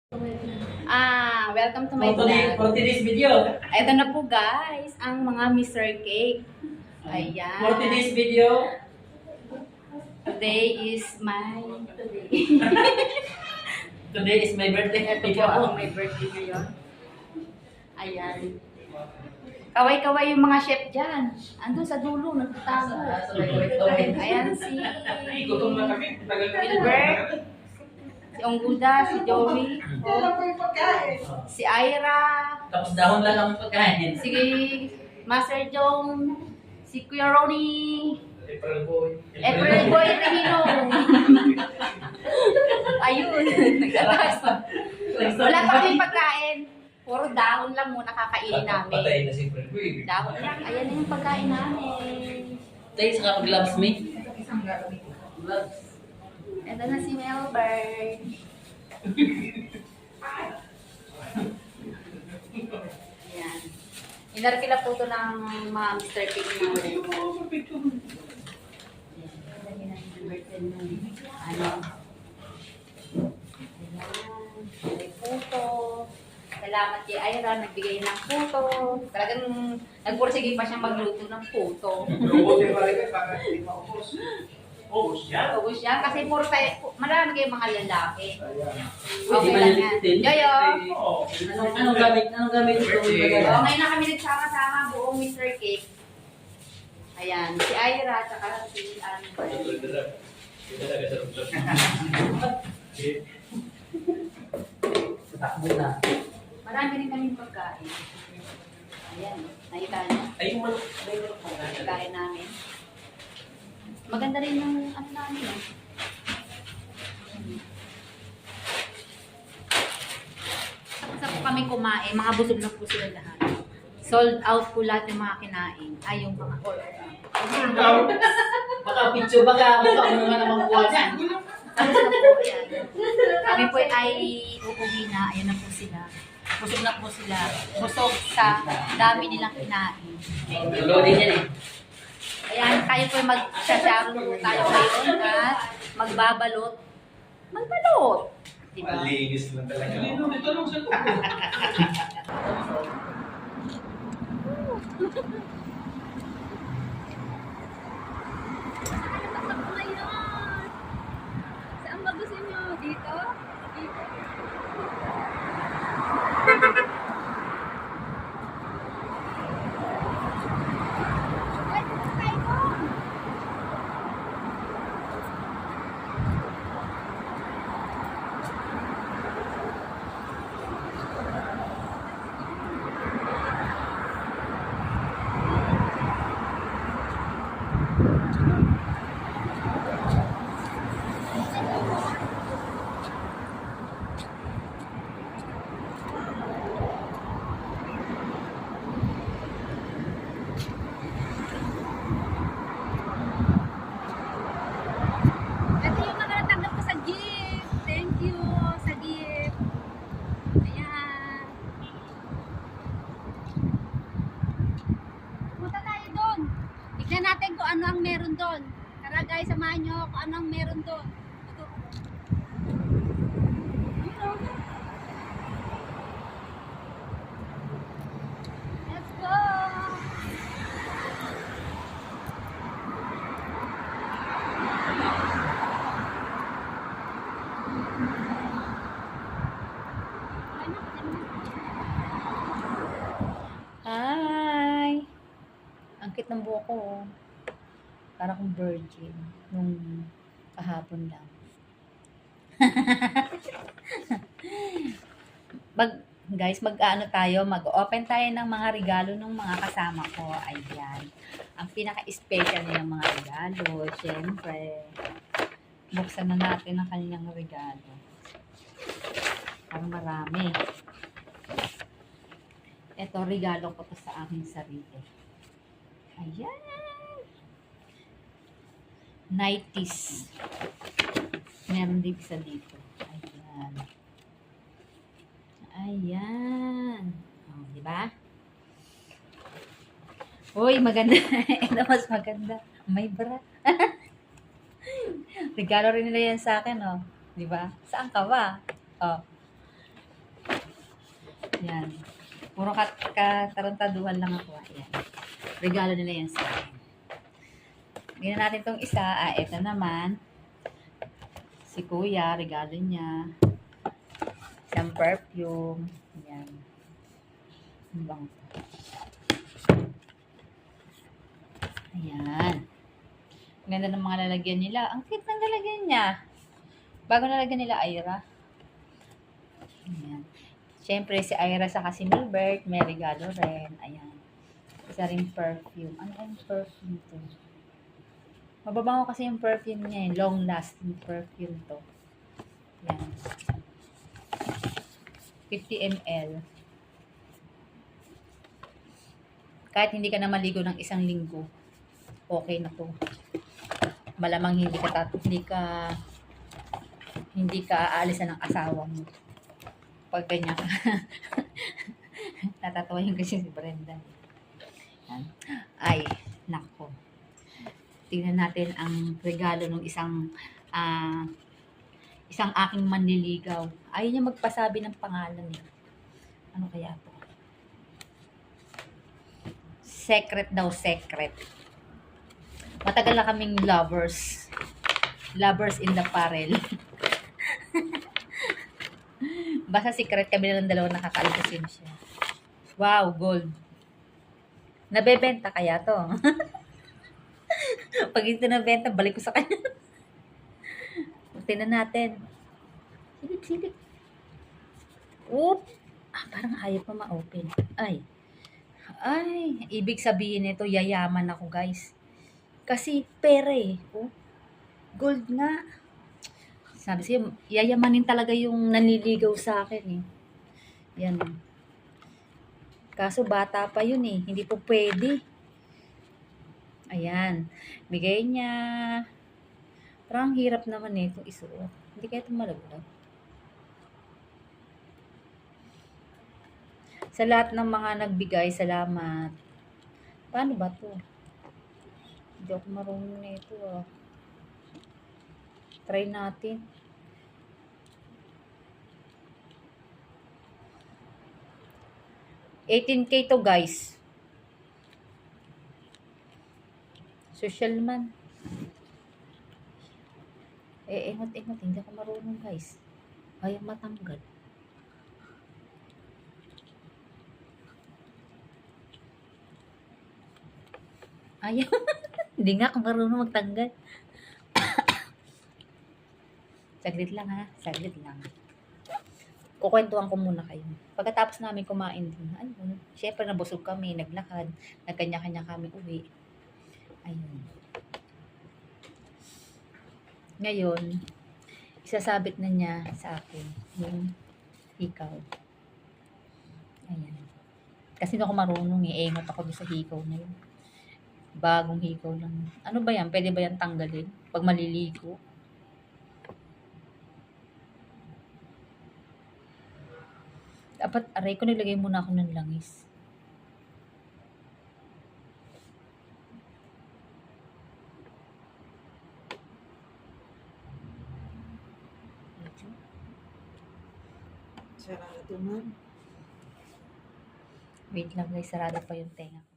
Welcome to my vlog. For today's video. Ito na po guys, ang mga Mr. Cake. Ayan. For today's video. Today is my Today is my birthday. Ito po ang my birthday ngayon. Ayan. Kaway-kaway yung mga chef dyan. Andun sa dulo, nagtatago. Ayan si Gutom na kami. Gilbert, si Ongguda, si Joey, si Ira, Tapos dahon lang ang pagkain. si Master Jong, si Kuya Ronnie, April Boy. April Boy Regino. Ayun, nagtatas. Wala pa kami pagkain. Puro dahon lang muna kakainin namin. Patay na si April Boy. Dahon lang. Ayan na yung pagkain namin. Tayo sa gloves me. Gloves. Ito na si Melbert. Ayan. Inarkila po ito ng mga Mr. Cake na ano? Ayan. May puto. Salamat kay Ira, nagbigay ng puto. Talagang nagpursige pa siyang magluto ng puto. Ubus yan. Ubus yan kasi puro tayo, marami kayong mga lalaki. Okay lang yan. Joyo! Anong gamit? Anong gamit ito? Okay na kami nagsama-sama buong Mr. Cake. Ayan, si Ira, tsaka si Takbo na. marami rin kaming pagkain. Ayan, nakita niyo? Ay, yung manok. Pagkain namin. Maganda rin yung ano namin eh. Sa po kami kumain, mga busog na po sila lahat. Sold out po lahat yung mga kinain. Ay, yung mga order. Baka picture, baka ano nga naman buwan yan. Tapos na po, ayan. Kami po ay uuwi na. Ayan na po sila. Busog na po sila. Busog sa dami nilang kinain. Loading yan eh. Ayan, tayo po mag-shasharo tayo ngayon at magbabalot. Magbalot! Diba? Malinis lang talaga. Saan ba gusto nyo? Dito? Dito? Ay, dito tayo! Ito yung mga natanggap ko sa gift. Thank you sa gift. Ayan. Punta tayo doon. Tignan natin kung ano ang meron doon. Tara guys, samahan nyo kung ano ang meron doon. Let's go! Hi! Ang cute ng buhok ko. Oh. Parang akong virgin. Nung kahapon lang. Guys, mag-ano tayo, mag-open tayo ng mga regalo ng mga kasama ko. Ayan. Ang pinaka-special ng mga regalo, syempre. Buksan na natin ang kanyang regalo. Parang marami. Ito, regalo ko to sa aking sarili. Ayan. 90s. Meron din isa dito. Ayan. Ayan. Oh, di ba? Uy, maganda. Ito mas maganda. May bra. Regalo rin nila yan sa akin, oh. Di ba? Saan ka ba? Oh. Yan. Puro katarantaduhan lang ako. Ayan. Regalo nila yan sa akin. Tingnan natin tong isa. Ito naman. Si Kuya, regalo niya. Isang perfume. Ayan. Ang bango. Ayan. Ang ganda ng mga lalagyan nila. Ang cute ng lalagyan niya. Bago nalagyan nila Ira. Ayan. Siyempre, si Ira sa si Milbert, may regalo rin. Ayan. Isa rin perfume. Ano yung perfume to? Mababango kasi yung perfume niya. Long-lasting perfume to. Ayan. 50 ml. Kahit hindi ka na maligo ng isang linggo, okay na to. Malamang hindi ka aalisan ng asawa mo. Pag ganyan ka. Natatawain kasi si Brenda. Yan. Ay, nako. Tingnan natin ang regalo ng isang aking manliligaw. Ayaw niya magpasabi ng pangalan eh. Ano kaya to? Secret daw, secret. Matagal na kaming lovers. Lovers in the parel. Basta secret kami na ng dalawa nakakalimutin siya. Wow, gold. Nabebenta kaya to? Pag ito nabenta, balik ko sa kanya. Tingnan natin. Silip. Oop! Parang ayaw pa ma-open. Ay, ibig sabihin nito, yayaman ako, guys. Kasi pera eh. Oh, gold nga. Sabi siya, yayamanin talaga yung nanliligaw sa akin eh. Yan. Kaso bata pa yun eh. Hindi po pwede. Ayan. Bigay niya. Parang hirap naman eh itong isuot. Hindi kaya itong malaglag. Sa lahat ng mga nagbigay, salamat. Paano ba to? Hindi ako marunong na ito ah. Try natin. $18K to guys. Social man. Ingot. Hindi ako marunong guys. Ayaw matanggal. Ayaw. Hindi nga ako marunong magtanggal. Saglit lang ha. Saglit lang. Kukwentuhan ko muna kayo. Pagkatapos namin kumain din, ayun, syempre nabusog kami, naglakad, nagkanya-kanya kami uwi. Ayun. Ngayon, isasabit na niya sa akin yung hikaw. Ayan. Kasi hindi ako marunong ingot ako doon sa hikaw na yun. Bagong hikaw lang. Ano ba yan? Pwede ba yan tanggalin? Pag maliligo? Dapat, aray ko, naglagay muna ako ng langis. Sarado man. Wait lang guys, sarado pa yung tenga ko.